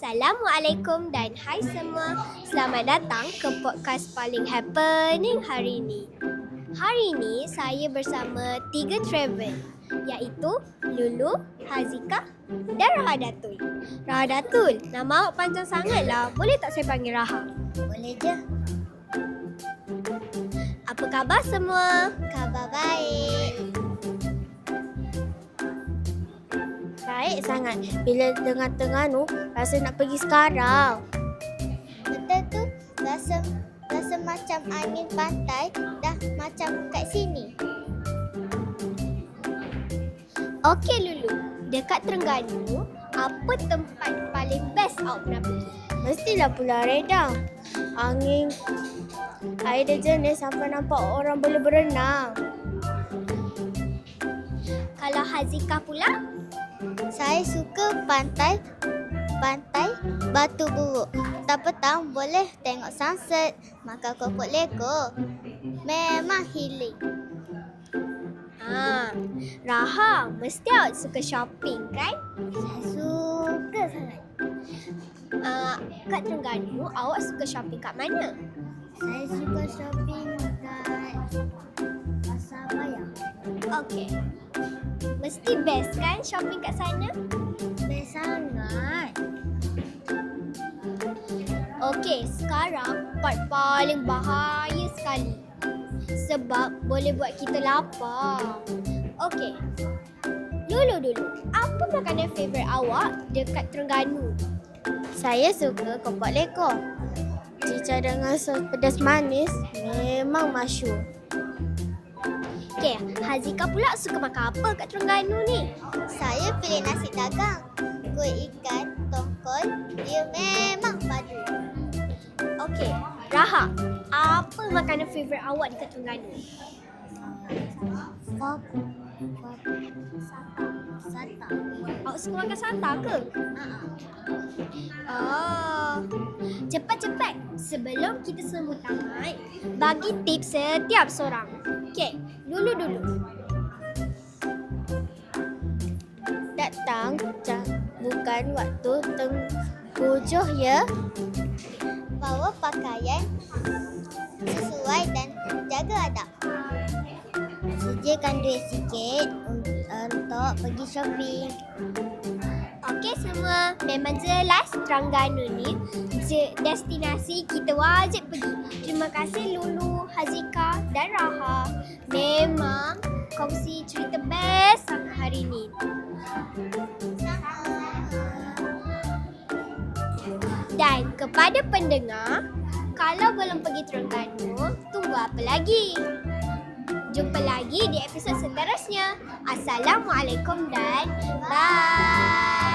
Assalamualaikum dan hai semua. Selamat datang ke podcast paling happening hari ini. Hari ini saya bersama 3 travel, iaitu Lulu, Hazika dan Rahadatul. Rahadatul, nama awak panjang sangatlah. Boleh tak saya panggil Raha? Boleh je. Apa khabar semua? Khabar baik. Baik sangat. Bila dengar Terengganu, rasa nak pergi sekarang. Betul tu. Rasa macam angin pantai dah macam kat sini. Okey Lulu, dekat Terengganu, apa tempat paling best awak pernah pergi? Mestilah Pulau Redang. Angin, air dia jernih sampai nampak orang boleh berenang. Kalau Hazika pula? Saya suka pantai Batu Buruk. Petang-petang boleh tengok sunset, makan keropok leko. Memang healing. Raha, mesti awak suka shopping kan? Saya suka sangat. Kat Terengganu, awak suka shopping kat mana? Saya suka shopping kat Pasar Bayang. Okey. Mesti best kan shopping kat sana? Best sangat. Okey, sekarang part paling bahaya sekali. Sebab boleh buat kita lapar. Okey. Lulu dulu, apa makanan favourite awak dekat Terengganu? Saya suka keropok leko. Cicah dengan sos pedas manis memang masyhur. Okey, Hazika pula suka makan apa kat Terengganu ni? Saya pilih nasi dagang. Kuih ikan, tongkol, dia memang padu. Okey, Raha, apa makanan favourite awak dekat Terengganu? Sata. Awak suka makan santa ke? Cepat-cepat sebelum kita semua tamat, bagi tips setiap seorang. Okey, Lulu dulu. Datang bukan waktu tengkujuh ya. Bawa pakaian sesuai dan jaga adab. Sediakan duit sikit untuk pergi shopping. Okey semua, memang jelas Terengganu ni destinasi kita wajib pergi. Terima kasih Lulu, Hazika dan Raha. Memang kongsi cerita best sangat hari ni. Dan kepada pendengar, kalau belum pergi Terengganu, tunggu apa lagi? Jumpa lagi di episod seterusnya. Assalamualaikum dan bye.